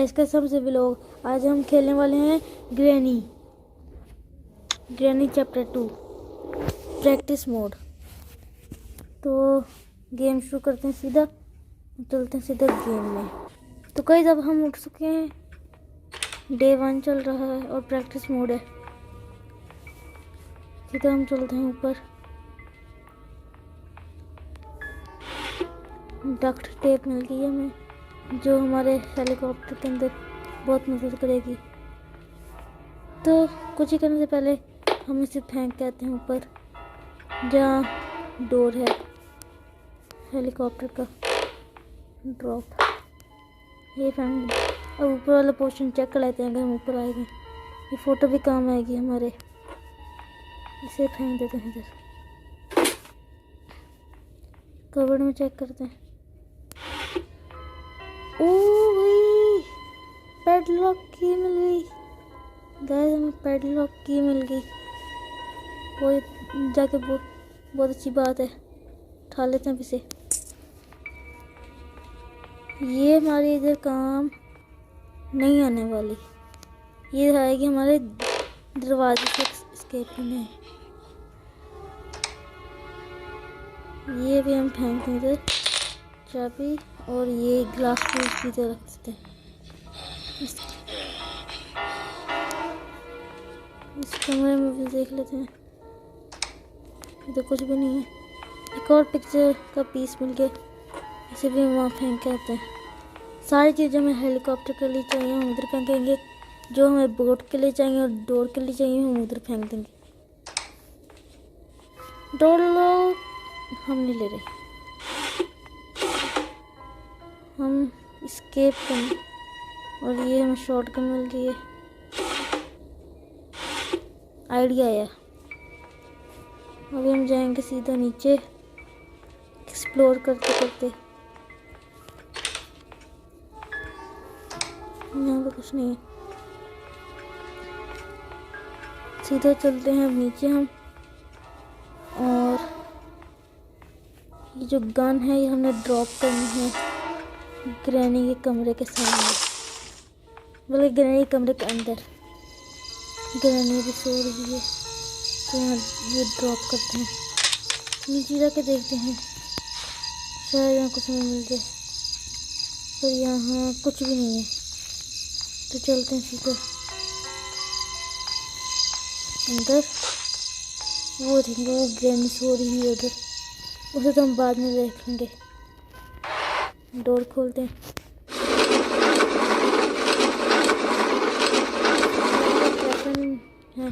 Guys कसम से vlog. आज हम खेलने वाले हैं ग्रैनी चैप्टर 2 प्रैक्टिस मोड। तो गेम शुरू करते हैं, सीधा चलते हैं सीधा गेम में। तो गाइस अब हम उठ चुके हैं, डे 1 चल रहा है और प्रैक्टिस मोड है। सीधा हम चलते हैं ऊपर। डक्ट टेप मिल गई है हमें, जो हमारे हेलीकॉप्टर के अंदर बहुत मदद करेगी। तो कुछ ही करने से पहले हम इसे फेंक के आते हैं ऊपर, जहाँ डोर है हेलीकॉप्टर का ड्रॉप। ये फेंक, अब ऊपर वाला पोर्शन चेक कर लेते हैं अगर हम ऊपर आएंगे। ये फ़ोटो भी काम आएगी हमारे। इसे फेंक देते हैं इधर, कवर्ड में चेक करते हैं। ओ भाई पैडलॉक की मिल गई गाइस, हमें पैडलॉक की मिल गई। वो जाके बहुत अच्छी बात है, उठा लेते हैं इसे। ये हमारे इधर काम नहीं आने वाली, ये आएगी हमारे दरवाजे से एस्केप में। ये भी हम फेंक दें इधर चाबी, और ये ग्लास फ्यूज भी तो रख सकते हैं। इस कमरे में भी देख लेते हैं, इधर कुछ भी नहीं है। एक और पिक्चर का पीस मिल गया, इसे भी वहाँ फेंक के आते हैं। सारी चीज़ें हमें हेलीकॉप्टर के लिए चाहिए हम उधर फेंकेंगे, जो हमें बोट के लिए चाहिए और डोर के लिए चाहिए हम उधर फेंक देंगे। डोर लो, हम नहीं ले रहे, हम एस्केप करें। और ये हमें शॉटगन मिल रही है। आइडिया आया, अभी हम जाएंगे सीधा नीचे एक्सप्लोर करते करते। यहाँ पे कुछ नहीं है, सीधा चलते हैं अब नीचे हम। और ये जो गन है ये हमने ड्रॉप करनी है ग्रैनी के कमरे के सामने, बल्कि ग्रैनी के कमरे के अंदर। ग्रैनी भी सो रही है, तो यहाँ ये ड्रॉप करते हैं। नीचे जाके देखते हैं, शायद यहाँ कुछ नहीं मिल जाए, पर यहाँ कुछ भी नहीं है। तो चलते हैं सीधा अंदर। वो देखेंगे, वो ग्रैनी सो रही है उधर, उसे तो हम बाद में देखेंगे। डोर खोलते हैं। वेपन है,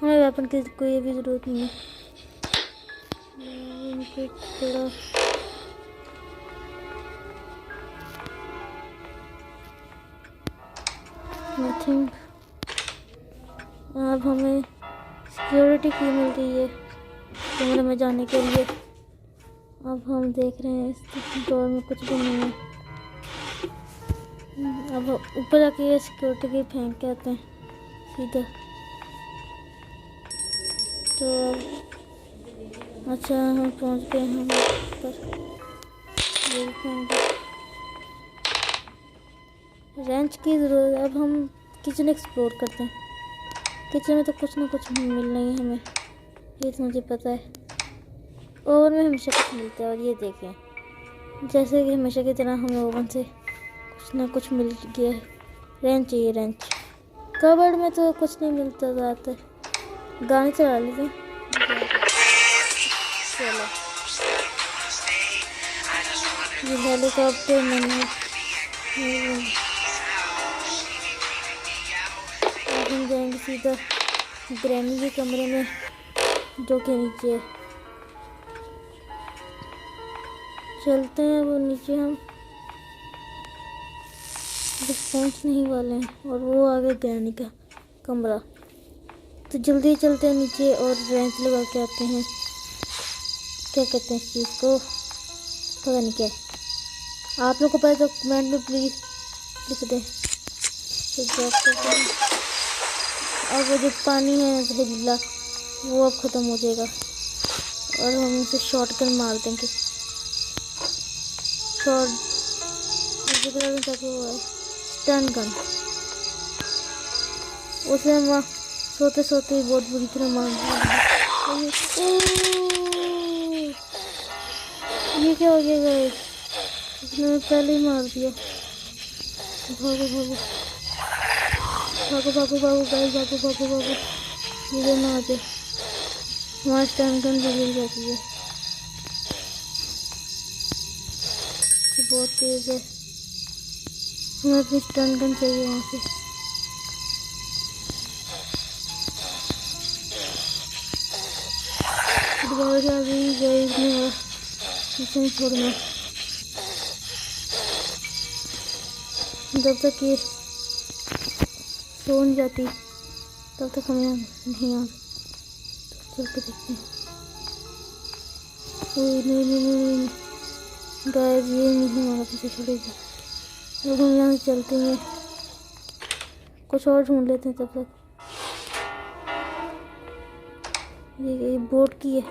हमें वेपन की कोई भी ज़रूरत नहीं है। इनको थोड़ा नथिंग। अब हमें सिक्योरिटी की मिल गई है कमरे में जाने के लिए। अब हम देख रहे हैं इस डोर में कुछ भी नहीं है। अब ऊपर जाके ये सिक्योरिटी की फेंक के आते हैं सीधा। तो अच्छा हम पहुंच गए हैं ऊपर। ये फेंक रेंच की ज़रूरत है। अब हम किचन एक्सप्लोर करते हैं। किचन में तो कुछ ना कुछ मिलना ही हमें, ये तो मुझे पता है। ओवन में हमेशा कुछ मिलता है, और ये देखें जैसे कि हमेशा की तरह हमें ओवन से कुछ ना कुछ मिल गया है। रेंच चाहिए, रेंच। कबर्ड में तो कुछ नहीं मिलता ज़्यादातर। गाने चला लेते हैं। चलो ये हेलीकॉप्टर मैंने हम जाएंगे सीधा ग्रैनी के कमरे में, जो कि नीचे है। चलते हैं वो नीचे, हम बस पहुंचने ही वाले हैं, और वो आ गया ग्रैनी का कमरा। तो जल्दी चलते हैं नीचे और रेंच लगा के आते हैं। क्या कहते हैं इस चीज़ को, पता नहीं क्या है। आप लोग को पता तो कमेंट में प्लीज़ लिख दें। तो ड्रॉप करते हैं, और वो जो पानी है जहरीला वो अब ख़त्म हो जाएगा, और हम उसे शॉटगन मार देंगे। शॉट ताकि वो है स्टन गन। उसे हम सोते सोते ही बहुत बुरी तरह मार दिया। ये क्या हो गया गाइस, इसने पहले ही मार दिया। भागो भागो भागो भागो भागो गाइस, भागो भागो भागो, इधर ना आ जाए, हमारी स्टन गन भी गिर जाती है। बहुत तेज है, हमें अपनी स्टन गन चाहिए वहाँ से। दोबारा आ गई गाइस, ने पीछे नहीं छोड़ना। जब तक ये सो नहीं जाती तब तक हमें नहीं आ, चल के देखते हैं। नहीं गाइस, ये नहीं हमारा पीछे छोड़ेगी। अब हम यहाँ से चलते हैं, कुछ और ढूंढ लेते हैं तब तक। ये बोट की है,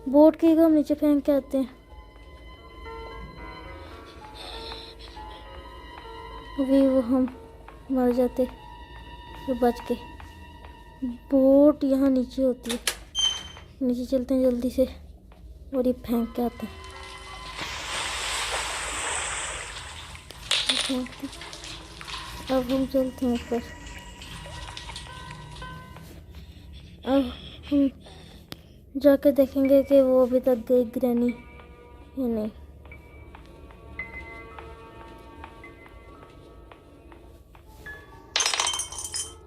बोट की को हम नीचे फेंक के आते हैं। अभी वो हम मर जाते तो बच के। बोट यहाँ नीचे होती है, नीचे चलते हैं जल्दी से और ये फेंक के आते हैं। अब हम चलते हैं ऊपर। अब हम जाके देखेंगे कि वो अभी तक गई ग्रैनी या नहीं।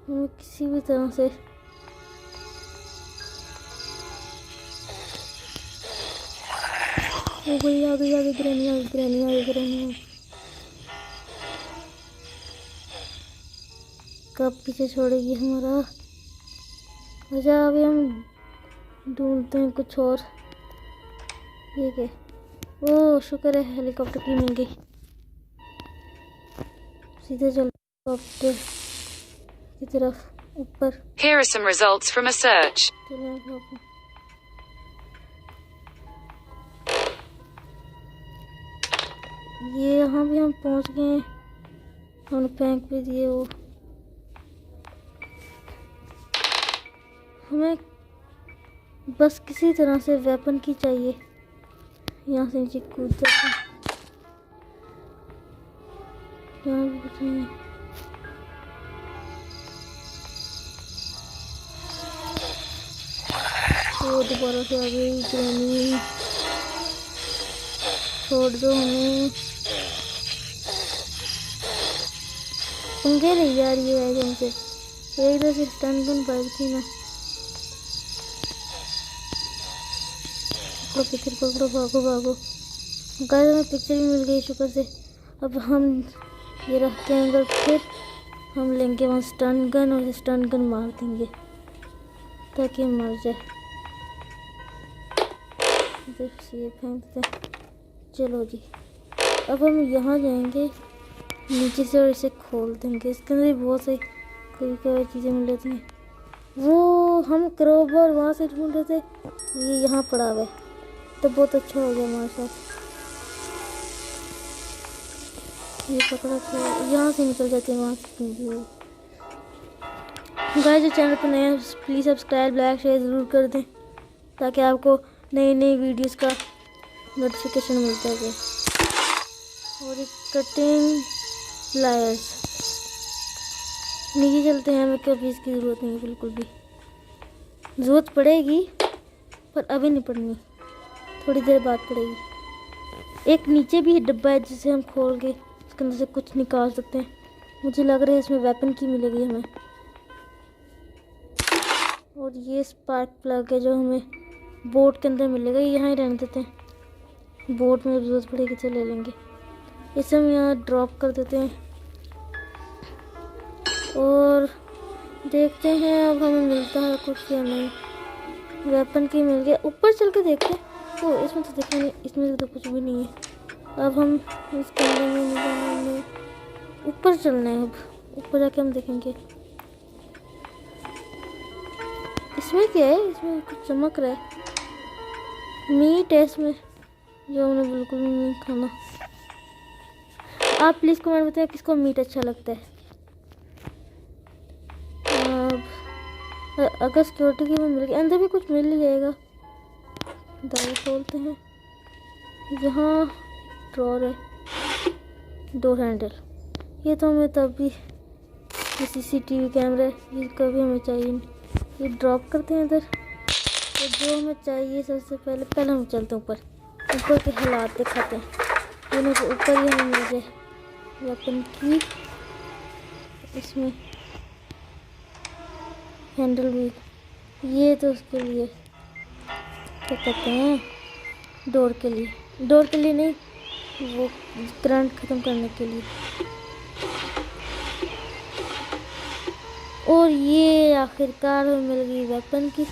हमें किसी भी तरह से वो गई, आ गई, आ गई ग्रैनी, आ गई ग्रैनी, आ गई ग्रैनी। कब पीछे छोड़ेगी हमारा? अच्छा, अभी हम ढूंढते हैं कुछ और। ठीक है, ओह शुक्र है हेलीकॉप्टर की मिल गई। सीधे चल हेलीकॉप्टर की तरफ ऊपर। Here are some results from a search. ये यहाँ भी हम पहुँच गए, हमने फेंक भी दिए वो। हमें बस किसी तरह से वेपन की चाहिए। यहाँ से नीचे कूद जाते हैं। यहाँ भी कुछ नहीं है। वो दोबारा से आ गई ग्रैनी, छोड़ दो हमें। पंगे नहीं जा रही है हमसे, एक दो से स्टन गन पाई थी ना। पिक्चर पकड़ो, भागो भागो गाइस, हमें पिक्चर भी मिल गई शुक्र से। अब हम ये रखते हैं अंदर, फिर हम लेंगे वहाँ स्टन गन और स्टन गन मार देंगे ताकि हम मर जाए। ये फेंक देते हैं। चलो जी, अब हम यहाँ जाएंगे नीचे से और इसे खोल देंगे। इसके अंदर बहुत सारी कई चीज़ें मिल जाती हैं। वो हम क्रोबर वहाँ से ढूंढ रहे थे, ये यहाँ पड़ा हुआ है, तो बहुत अच्छा हो गया हमारे साथ। ये पकड़ा था, यहाँ से निकल जाते हैं वहाँ से। गाइस, जो चैनल पर नए हैं प्लीज़ सब्सक्राइब, लाइक, शेयर ज़रूर कर दें ताकि आपको नई नई वीडियोस का नोटिफिकेशन मिलता है। और एक कटिंग प्लायर्स, नीचे चलते हैं। हमें कभी इसकी ज़रूरत नहीं है, बिल्कुल भी। ज़रूरत पड़ेगी पर अभी नहीं पड़नी, थोड़ी देर बाद पड़ेगी। एक नीचे भी डब्बा है जिसे हम खोल के उसके अंदर से कुछ निकाल सकते हैं। मुझे लग रहा है इसमें वेपन की मिलेगी हमें। और ये स्पार्क प्लग है जो हमें बोट के अंदर मिलेगा, ये यहाँ ही रहने देते हैं। बोट में ज़रूरत पड़ेगी तो ले लेंगे। इसे हम यहाँ ड्रॉप कर देते हैं और देखते हैं अब हमें मिलता है कुछ या नहीं। वेपन की मिल गया, ऊपर चल के देखते हैं। ओ इसमें तो देखा नहीं, इसमें तो कुछ भी नहीं है। अब हम इस कमरे में नहीं जाएंगे, ऊपर चलना है। अब ऊपर जाके हम देखेंगे इसमें क्या है। इसमें कुछ चमक रहा है, मीट है इसमें जो हमने बिल्कुल नहीं खाना। आप प्लीज़ कमेंट बताएं किसको मीट अच्छा लगता है। अगर सिक्योरिटी की में मिल गया, अंदर भी कुछ मिल ही जाएगा। दरवाजा खोलते हैं। यहाँ ड्रॉर है, डोर हैंडल। ये तो हमें तब भी CCTV कैमरा है, इसका भी हमें चाहिए नहीं। ये ड्रॉप करते हैं इधर। तो जो हमें चाहिए सबसे पहले हम चलते हैं ऊपर के हालात दिखाते हैं। दोनों के ऊपर ही हमें मिल जाए वेपन की। इसमें हैंडल भी, ये तो उसके लिए क्या कहते हैं, डोर के लिए नहीं, वो करंट ख़त्म करने के लिए। और ये आखिरकार हमें मिल गई वेपन की।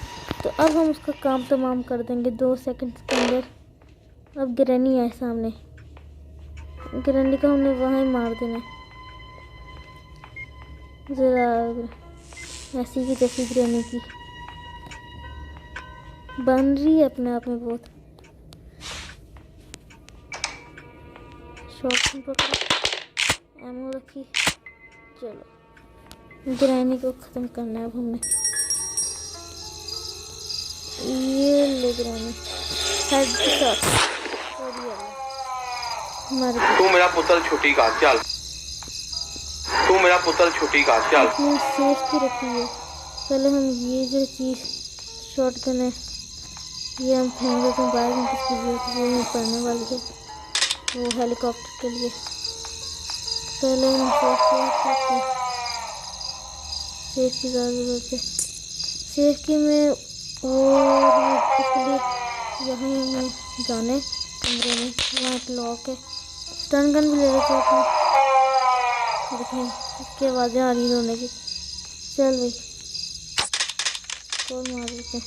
तो अब हम उसका काम तमाम कर देंगे 2 सेकंड के अंदर। अब ग्रैनी है सामने, ग्रैनी का हमने वहाँ ही मार देना। ज़रा ऐसी की तैसी ग्रैनी की बन रही है अपने आप में बहुत। शॉटगन पकड़ा, एमो रखी, चलो ग्रैनी को ख़त्म करना है अब हमने। ये ले ग्रैनी, हेडशॉट, मर गई। तू मेरा पुत्र छुट्टी का चल, तू मेरा पुत्र छुट्टी का चल। अपनी सेफ्टी रखी है। पहले हम ये जो चीज़ शॉटगन है ये हम फेंक देते हैं बाहर, किसकी जरूरत है पड़ने वाली है वो हेलीकॉप्टर के लिए। पहले हम सेफ्टी ज़्यादा ज़रूरत है। सेफ्टी में और इसके लिए यहाँ हमें जाने कमरे में, वहाँ एक लॉक है। स्टन गन भी ले लेते हैं अपने, देखें इसकी आवाज़ें आ रही रोने की। चल भाई कौन मार देते हैं,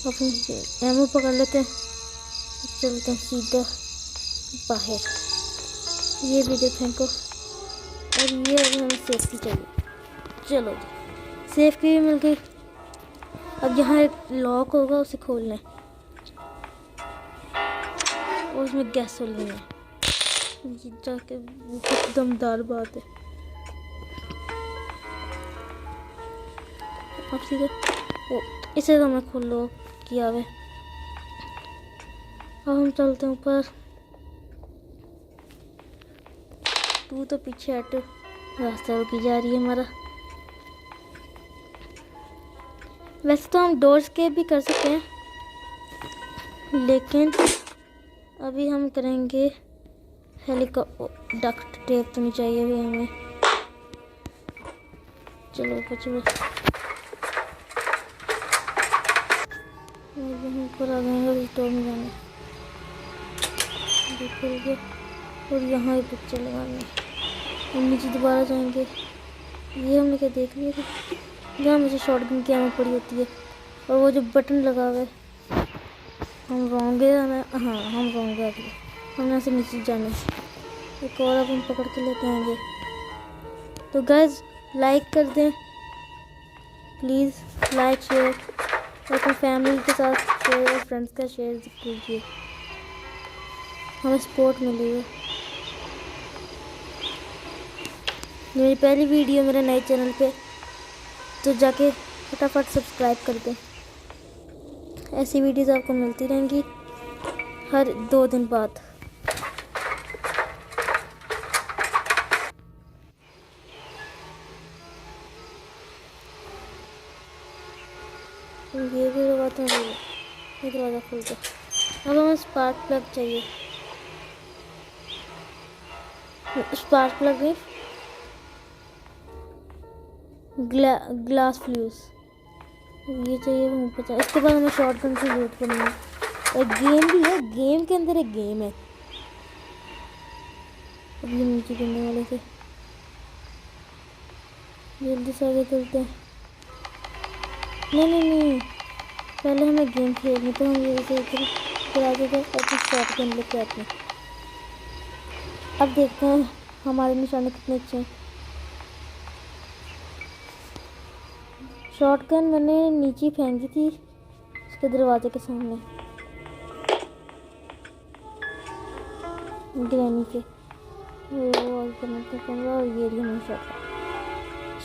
अपनी एमो पकड़ लेते हैं, चलते हैं सीधा बाहर। ये भी देखें को, और ये अभी हमें सेफ्टी चाहिए। चलो जी सेफ्टी भी मिल गई। अब यहाँ एक लॉक होगा, उसे खोलना है और उसमें गैसोलीन है। ये जाके बहुत दमदार बात है। अब सीधे ओ इसे तो मैं खोलो किया हुआ। अब हम चलते हैं ऊपर। तू तो पीछे हट, रास्ता रुकी जा रही है हमारा। वैसे तो हम डोर स्केप भी कर सकते हैं, लेकिन अभी हम करेंगे हेलीकॉप्टर। डक्ट टेप तो नहीं चाहिए अभी हमें। चलो ऊपर चलो, ऊपर आ गए, स्टोर में जाना देखोगे। और यहाँ ही पिक्चर लगानी, हम नीचे दोबारा जाएंगे। ये हमने क्या देख लिया था, जहाँ मुझे शॉटगन की आमद पड़ी होती है और वो जो बटन लगा हुआ है। हम रॉन्ग है ना, हाँ हम रॉन्ग है। अभी हमने यहाँ से नीचे जाना है। एक और अब हम पकड़ के लेते आएंगे। तो गाइस लाइक कर दें प्लीज़, लाइक शेयर और अपनी फैमिली के साथ शेयर और फ्रेंड्स का शेयर कीजिए, हमें सपोर्ट मिलेगा। मेरी पहली वीडियो मेरे नए चैनल पे, तो जाके फटाफट सब्सक्राइब कर दें। ऐसी वीडियोस आपको मिलती रहेंगी हर 2 दिन बाद। ये भी लगाते हैं, ये दरवाज़ा खुलता है। अब हमें स्पार्क प्लग चाहिए, स्पार्क प्लग नहीं, ग्लास फ्यूज ये चाहिए हमें 50। इसके बाद हमें शॉटगन की जरूरत पड़नी है। और गेम भी है, गेम के अंदर एक गेम है। अभी नीचे गिरने वाले थे, जल्दी से आगे चलते हैं। नहीं पहले हमें गेम खेलनी, तो हम ये फिर आगे गए और फिर शॉटगन लेके आते हैं। अब देखते हैं हमारे निशाने कितने अच्छे हैं। शॉटगन मैंने नीचे फेंकी थी उसके दरवाजे के सामने। ग्रैनी के। वो ऑन करना था कैमरा और ये रही हमारी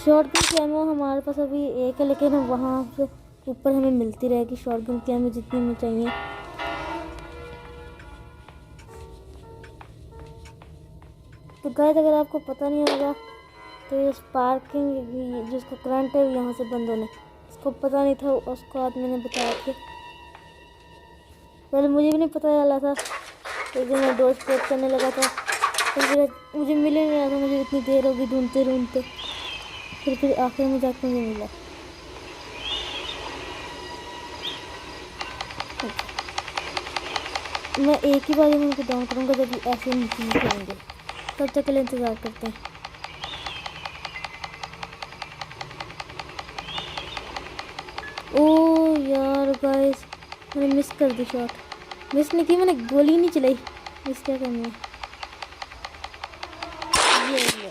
शॉटगन की एमो हमारे पास अभी एक है, लेकिन वहाँ से ऊपर हमें मिलती रहेगी शॉटगन की एमो जितनी हमें चाहिए। तो गाइस अगर आपको पता नहीं होगा तो ये स्पार्किंग जिसका करंट है यहाँ से बंद होने, इसको पता नहीं था, उसको आदमी ने बताया था। पहले मुझे भी नहीं पता चला था, तो जब मैं डोर स्पेट करने लगा था तो फिर मुझे मिल ही नहीं रहा था। मुझे इतनी देर होगी ढूंढते ढूंढते, फिर आखिर में जाकर मुझे मिला। मैं एक ही बार में उनको डाउन करूँगा जब ऐसे नीचे करेंगे, तब तक के लिए इंतज़ार करते हैं। ओ यार गाइस, मैंने मिस कर दी शॉट। मिस नहीं की, मैंने गोली नहीं चलाई। मिस क्या करनी है, ये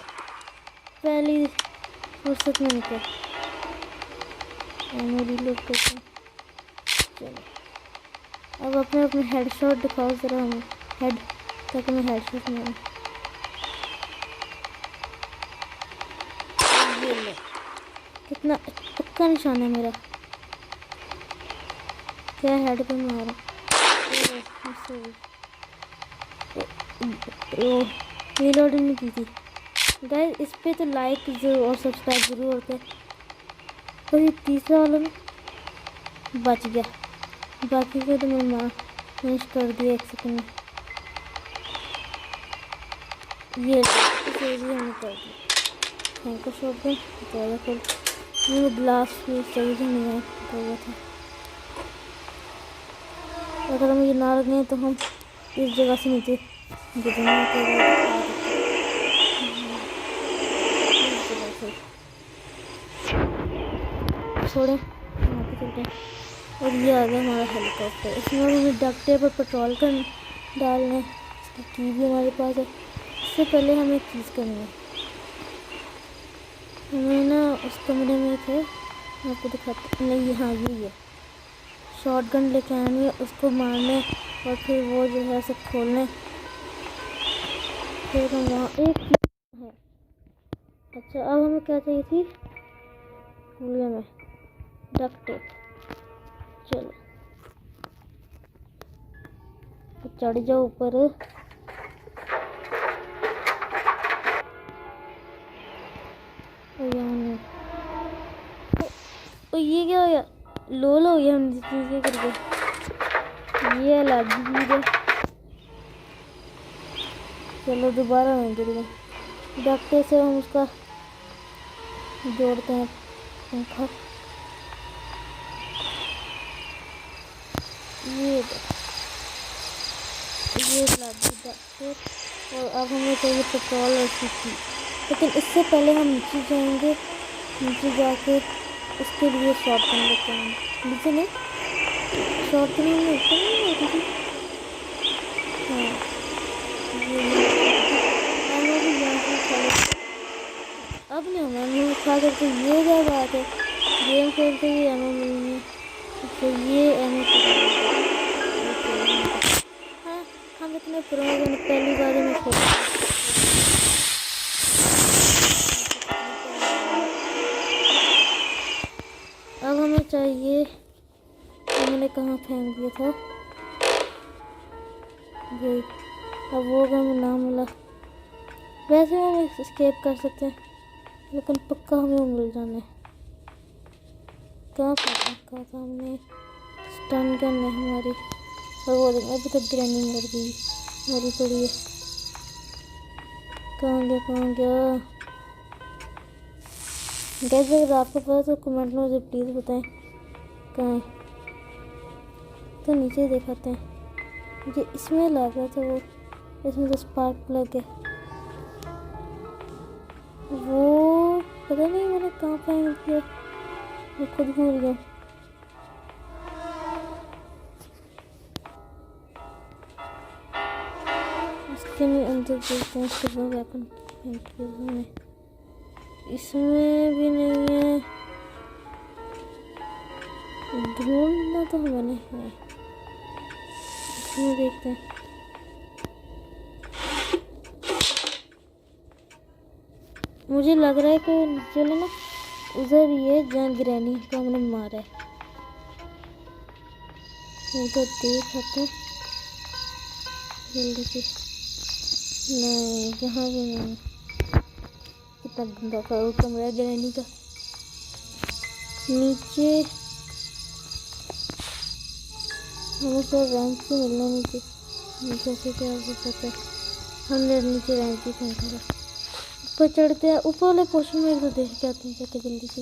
पहली फुर्सत में निकल। रीलोड करते हैं। चलो अब अपने अपने हेडशॉट दिखाओ ज़रा हमें, हेड, ताकि मैं हेडशॉट मारूं। ये लो, कितना पक्का निशान है मेरा। क्या हेड पे मारा। रीलोड नहीं की थी गाइस। इस पे तो लाइक जरूर और सब्सक्राइब जरूर होता है। तो ये तीसरा वाला ना बच गया, बाकी को तो मैं फिनिश कर दिया 1 सेकंड में। ये हमने कर दिया। थैंक यू शॉटगन ज़्यादा कर मुझे ग्लास में सही से नहीं आया था। अगर हम ये ना लगे तो हम इस जगह से नीचे गिरने के बाद छोड़े यहाँ पे चलते हैं। और ये आ गया हमारा हेलीकॉप्टर। इसमें हमें डक टेप पर पेट्रोल कर डालना है। इसकी की भी हमारे पास है। इससे पहले हमें एक चीज़ करनी है, हमें ना उस कमरे में एक है, मैं आपको दिखाता नहीं, हाँ यही है। शॉटगन लेके आनी है, उसको मारने और फिर वो जो है सब खोलने। फिर हम वहाँ एक चीज़ है। अच्छा अब हमें क्या चाहिए थी, भूल गया मैं, डक टेप। चलो तो चढ़ जाओ ऊपर। ये क्या हो गया, लोल हो गया हम चीज़ें करके। ये अलग चीज़ है। चलो दोबारा नहीं गिर गए। डक टेप से हम उसका जोड़ते हैं पंखा। ये और अब हमें चाहिए पेट्रोल और सीटी। लेकिन इससे पहले हम नीचे जाएंगे, नीचे जाके उसके लिए शॉटगन लेते हैं। नीचे नहीं, शॉटगन में ऊपर नहीं होती थी। हाँ ये भी यहाँ से खा, अब नहीं हमें खा करके ये क्या बात है, गेम खेलते ही एमओ मिलनी है। तो ये एमओ हाँ, हम इतने प्रो पहली बार में खेल। अब हमें चाहिए, तो मैंने कहाँ फेंक दिया था ये, अब वो हमें ना मिला। वैसे हम एस्केप कर सकते हैं, लेकिन पक्का हमें मिल जाना है। कहाँ पता था हमने, स्टन गन है हमारी। और वो देखो अभी तक ग्रैनी मर गई, मरी पड़ी है। कहाँ गया गैस, अगर आपको पता तो कमेंट में मुझे प्लीज़ बताएं कहाँ है। तो नीचे दिखाते हैं, मुझे इसमें लग रहा था वो, इसमें तो स्पार्क प्लग है। वो पता नहीं मैंने कहाँ फेंक दिया, मैं खुद भूल गया। इसके अंदर देखते हैं, इसके वेपन फेंक दिया मैंने। इसमें भी नहीं है, ढूंढना तो मैंने है। इसमें देखते हैं, मुझे लग रहा है कि चलो ना उधर ये जहाँ ग्रैनी को हमने मारा है, ये तो देख आते जल्दी से। नहीं, यहाँ भी नहीं। कितना गंदा सा वो कमरा है ग्रैनी का। नीचे हमें तो रैंक से मिलना नीचे, नीचे से क्या हो सकता है। हमने नीचे रैंक ही फेंका था। ऊपर चढ़ते हैं, ऊपर वाले पोर्शन में एक तो देख के आते हैं जाके जल्दी से।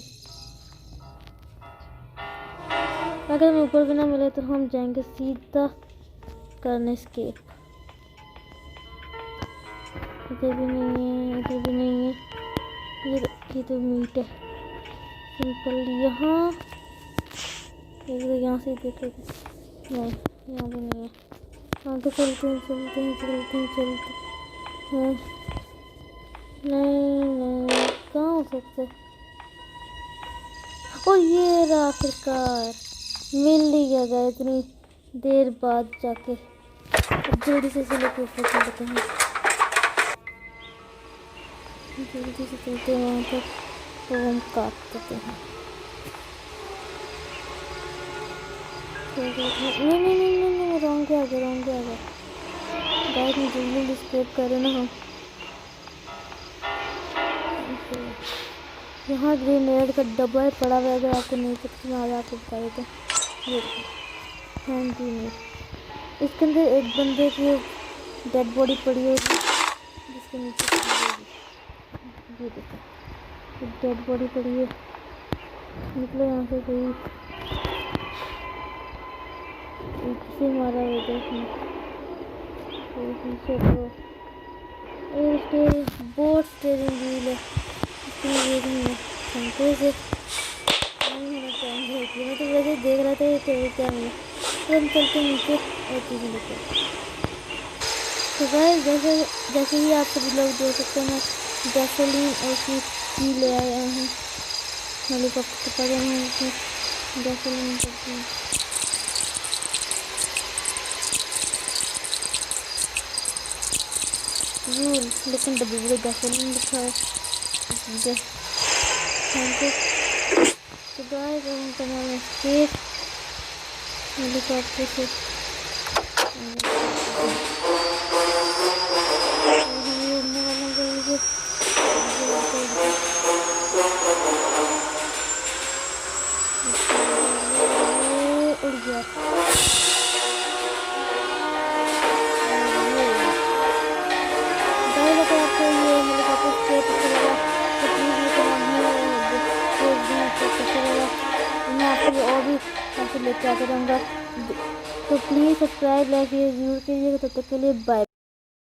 अगर हमें ऊपर भी ना मिले तो हम जाएंगे सीधा करने स्केप। इधर भी नहीं है, इधर भी नहीं है। ये तो मीट है सिंपल। यहाँ यहाँ से देख रहे थे, नहीं यहाँ भी नहीं है। आगे चलते हैं चलते हैं चलते हैं चलते हैं। नहीं कहाँ हो सकता है। और ये रहा आखिरकार, मिल ही गया इतनी देर बाद जाके। अब जल्दी से चलो ऊपर चलते हैं, जल्दी से चलते हैं वहाँ पर, तो हम काट देते हैं। नहीं रॉन्ग आ गया गाइस। मैं जल्दी स्केप कर रहे ना हम। यहाँ ग्रेनेड का डब्बा है पड़ा हुआ है, अगर आपको नहीं पता मैं आपको बता देता हूँ। ये हैंड ग्रेनेड, इसके अंदर एक बंदे की डेड बॉडी पड़ी होगी जिसके नीचे ये देखो एक डेड बॉडी पड़ी है। निकलो यहाँ से, कोई किसे मारा हुआ देखना। पीछे तो बोट स्टीयरिंग व्हील है, ये नहीं है हमको से नहीं होना चाहिए। मैं तो वैसे देख रहा था ये टेबल क्या नहीं है। तो हम चलते नीचे और चीज़ें लेते। तो गाइस जैसे ही आप सभी लोग देख सकते हैं, गैसोलीन और की ले आए हैं हेलीकॉप्टर पर। हम गैसोलीन करते हैं। लेकिन डब्बे में गैसोलीन लिखा है। तो गाइस हम करना स्केप हेलीकॉप्टर से। उड़ने वाला जल्दी उड़ गया। अगर आपको ये हेलीकॉप्टर स्केप अच्छा लगा तो प्लीज़ मैं आपको और भी ऐसे लेके आते रहूँगा। तो प्लीज़ सब्सक्राइब लाइक ज़रूर कीजिएगा। तब तक के लिए बाय।